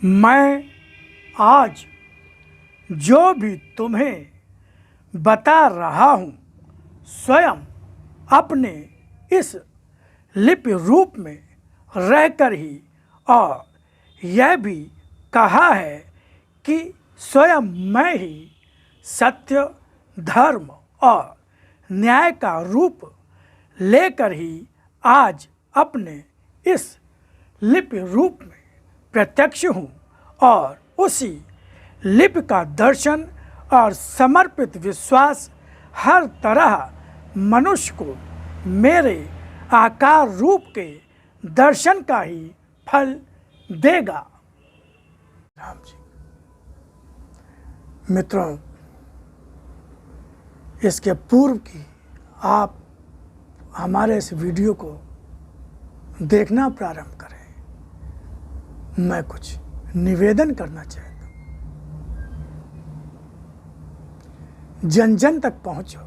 मैं आज जो भी तुम्हें बता रहा हूँ स्वयं अपने इस लिपि रूप में रहकर ही, और यह भी कहा है कि स्वयं मैं ही सत्य, धर्म और न्याय का रूप लेकर ही आज अपने इस लिपि रूप में प्रत्यक्ष हूँ, और उसी लिपि का दर्शन और समर्पित विश्वास हर तरह मनुष्य को मेरे आकार रूप के दर्शन का ही फल देगा। राम जी मित्रों, इसके पूर्व की आप हमारे इस वीडियो को देखना प्रारंभ करें, मैं कुछ निवेदन करना चाहता हूँ। जन जन तक पहुँचो,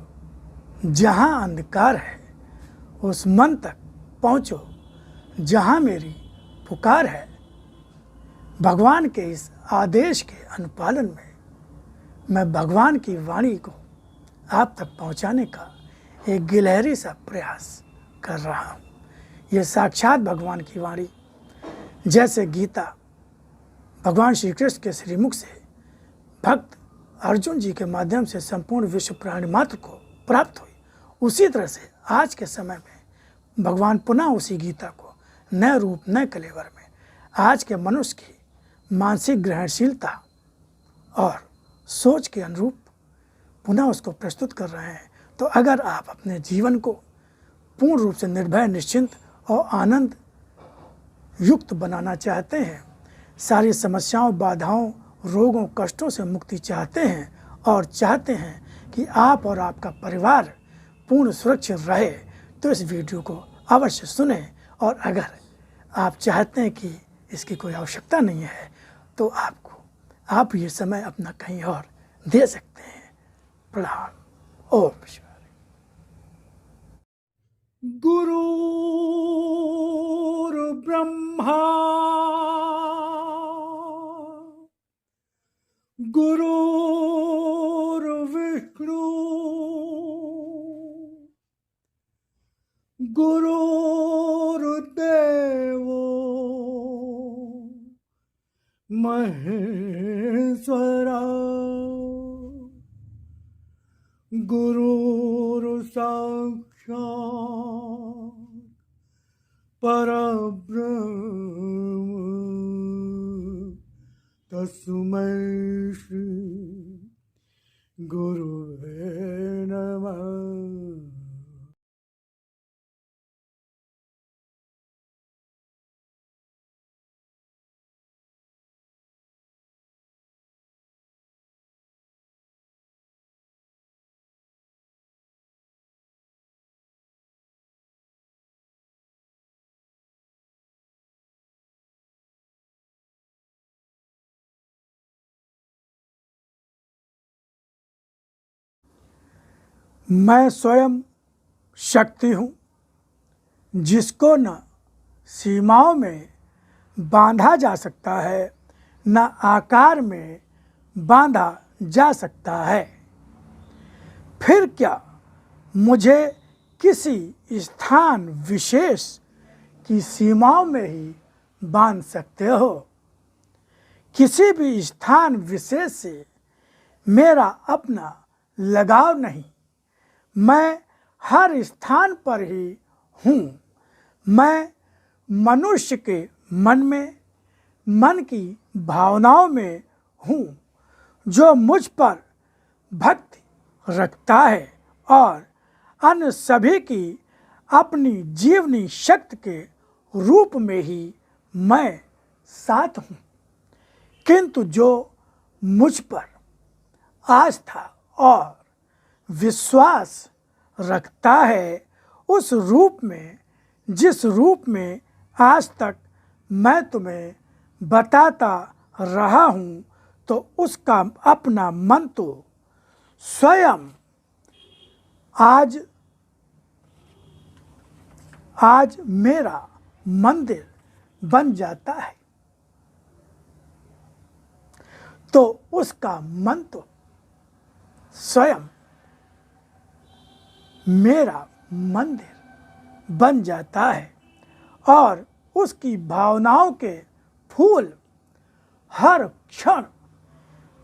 जहाँ अंधकार है उस मन तक पहुँचो जहाँ मेरी पुकार है। भगवान के इस आदेश के अनुपालन में मैं भगवान की वाणी को आप तक पहुँचाने का एक गिलहरी सा प्रयास कर रहा हूँ। ये साक्षात भगवान की वाणी, जैसे गीता भगवान श्री कृष्ण के श्रीमुख से भक्त अर्जुन जी के माध्यम से संपूर्ण विश्व प्राणी मात्र को प्राप्त हुई, उसी तरह से आज के समय में भगवान पुनः उसी गीता को नए रूप, नए कलेवर में आज के मनुष्य की मानसिक ग्रहणशीलता और सोच के अनुरूप पुनः उसको प्रस्तुत कर रहे हैं। तो अगर आप अपने जीवन को पूर्ण रूप से निर्भय, निश्चिंत और आनंद युक्त बनाना चाहते हैं, सारी समस्याओं, बाधाओं, रोगों, कष्टों से मुक्ति चाहते हैं और चाहते हैं कि आप और आपका परिवार पूर्ण सुरक्षित रहे, तो इस वीडियो को अवश्य सुनें। और अगर आप चाहते हैं कि इसकी कोई आवश्यकता नहीं है, तो आप ये समय अपना कहीं और दे सकते हैं। प्रणाम। ओम शिवाय। गुरुर् ब्रह्मा गुरुर्विष्णु गुरुर्देवो महेश्वरा गुरुर्साक्षात् परब्रह्म तस्मै श्री गुरुवे नमः। मैं स्वयं शक्ति हूँ, जिसको न सीमाओं में बांधा जा सकता है, न आकार में बांधा जा सकता है। फिर क्या मुझे किसी स्थान विशेष की सीमाओं में ही बांध सकते हो? किसी भी स्थान विशेष से मेरा अपना लगाव नहीं, मैं हर स्थान पर ही हूँ। मैं मनुष्य के मन में, मन की भावनाओं में हूँ। जो मुझ पर भक्ति रखता है और अन्य सभी की अपनी जीवनी शक्ति के रूप में ही मैं साथ हूँ। किंतु जो मुझ पर आस्था और विश्वास रखता है, उस रूप में, जिस रूप में आज तक मैं तुम्हें बताता रहा हूँ, तो उसका अपना मन तो स्वयं आज मेरा मंदिर बन जाता है। तो उसका मन तो स्वयं मेरा मंदिर बन जाता है और उसकी भावनाओं के फूल हर क्षण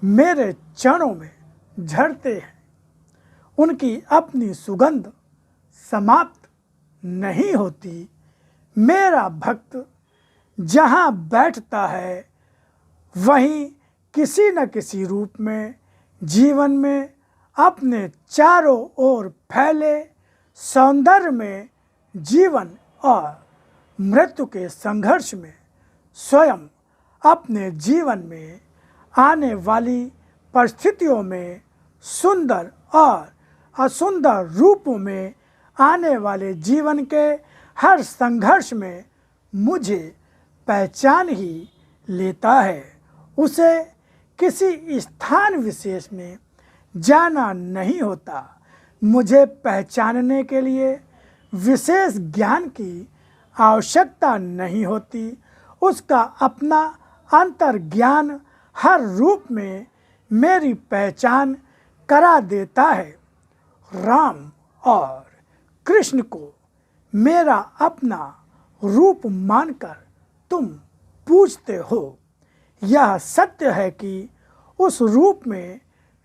मेरे चरणों में झड़ते हैं। उनकी अपनी सुगंध समाप्त नहीं होती। मेरा भक्त जहाँ बैठता है वहीं किसी न किसी रूप में जीवन में अपने चारों ओर फैले सौंदर्य में जीवन और मृत्यु के संघर्ष में स्वयं अपने जीवन में आने वाली परिस्थितियों में सुंदर और असुंदर रूपों में आने वाले जीवन के हर संघर्ष में मुझे पहचान ही लेता है। उसे किसी स्थान विशेष में जाना नहीं होता। मुझे पहचानने के लिए विशेष ज्ञान की आवश्यकता नहीं होती। उसका अपना अंतर ज्ञान हर रूप में मेरी पहचान करा देता है। राम और कृष्ण को मेरा अपना रूप मानकर तुम पूजते हो। यह सत्य है कि उस रूप में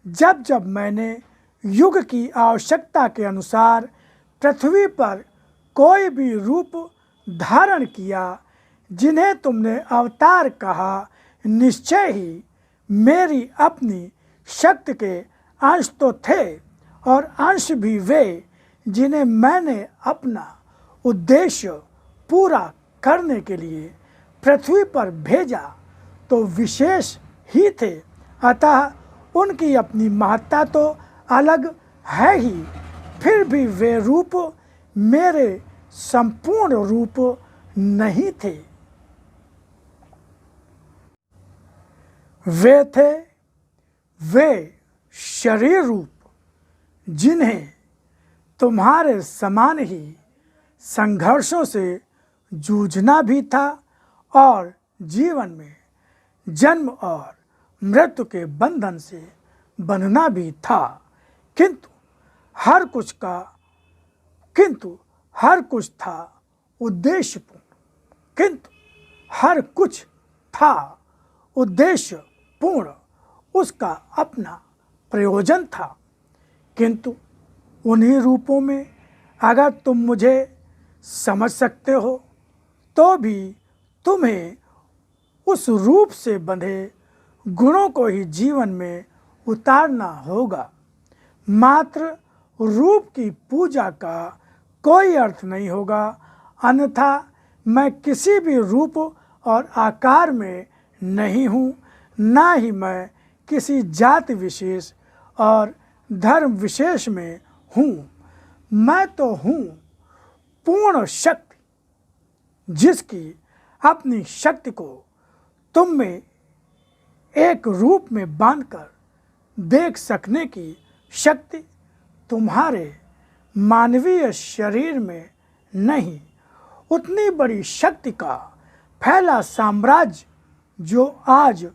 जब जब मैंने युग की आवश्यकता के अनुसार पृथ्वी पर कोई भी रूप धारण किया, जिन्हें तुमने अवतार कहा, निश्चय ही मेरी अपनी शक्ति के अंश तो थे और अंश भी वे जिन्हें मैंने अपना उद्देश्य पूरा करने के लिए पृथ्वी पर भेजा तो विशेष ही थे। अतः उनकी अपनी महत्ता तो अलग है ही, फिर भी वे रूप मेरे संपूर्ण रूप नहीं थे। वे थे वे शरीर रूप जिन्हें तुम्हारे समान ही संघर्षों से जूझना भी था और जीवन में जन्म और मृत्यु के बंधन से बंधना भी था। किंतु हर कुछ था उद्देश्यपूर्ण। किंतु हर कुछ था उद्देश्यपूर्ण। उसका अपना प्रयोजन था। किंतु उन्हीं रूपों में अगर तुम मुझे समझ सकते हो तो भी तुम्हें उस रूप से बंधे गुणों को ही जीवन में उतारना होगा। मात्र रूप की पूजा का कोई अर्थ नहीं होगा, अन्यथा मैं किसी भी रूप और आकार में नहीं हूँ, ना ही मैं किसी जाति विशेष और धर्म विशेष में हूँ। मैं तो हूँ पूर्ण शक्ति, जिसकी अपनी शक्ति को तुम में एक रूप में बांधकर देख सकने की शक्ति तुम्हारे मानवीय शरीर में नहीं। उतनी बड़ी शक्ति का फैला साम्राज्य जो आज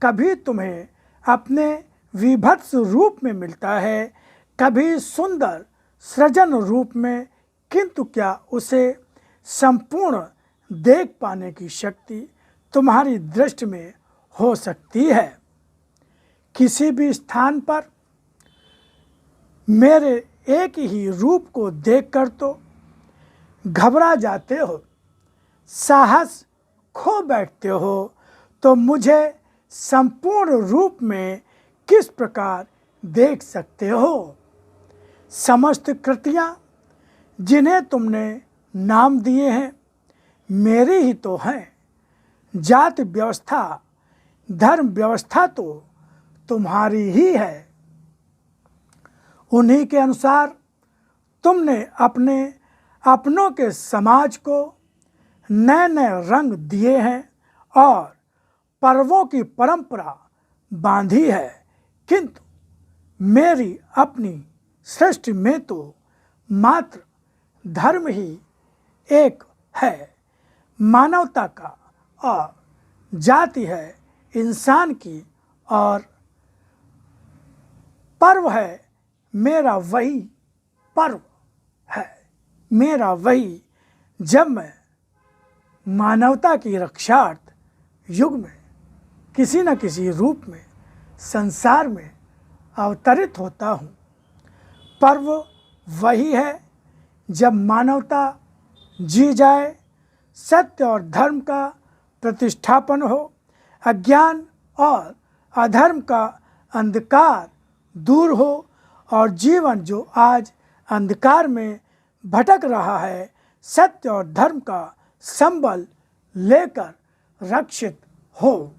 कभी तुम्हें अपने विभत्स रूप में मिलता है, कभी सुंदर सृजन रूप में, किंतु क्या उसे संपूर्ण देख पाने की शक्ति तुम्हारी दृष्टि में हो सकती है? किसी भी स्थान पर मेरे एक ही रूप को देखकर तो घबरा जाते हो, साहस खो बैठते हो, तो मुझे संपूर्ण रूप में किस प्रकार देख सकते हो? समस्त कृतियाँ जिन्हें तुमने नाम दिए हैं मेरी ही तो हैं। जाति व्यवस्था, धर्म व्यवस्था तो तुम्हारी ही है। उन्हीं के अनुसार तुमने अपने अपनों के समाज को नए नए रंग दिए हैं और पर्वों की परंपरा बांधी है। किंतु मेरी अपनी सृष्टि में तो मात्र धर्म ही एक है, मानवता का, और जाति है इंसान की और पर्व है मेरा वही पर्व है, मेरा वही जब मैं मानवता की रक्षार्थ युग में किसी न किसी रूप में संसार में अवतरित होता हूँ। पर्व वही है जब मानवता जी जाए, सत्य और धर्म का प्रतिष्ठापन हो, अज्ञान और अधर्म का अंधकार दूर हो और जीवन जो आज अंधकार में भटक रहा है सत्य और धर्म का संबल लेकर रक्षित हो।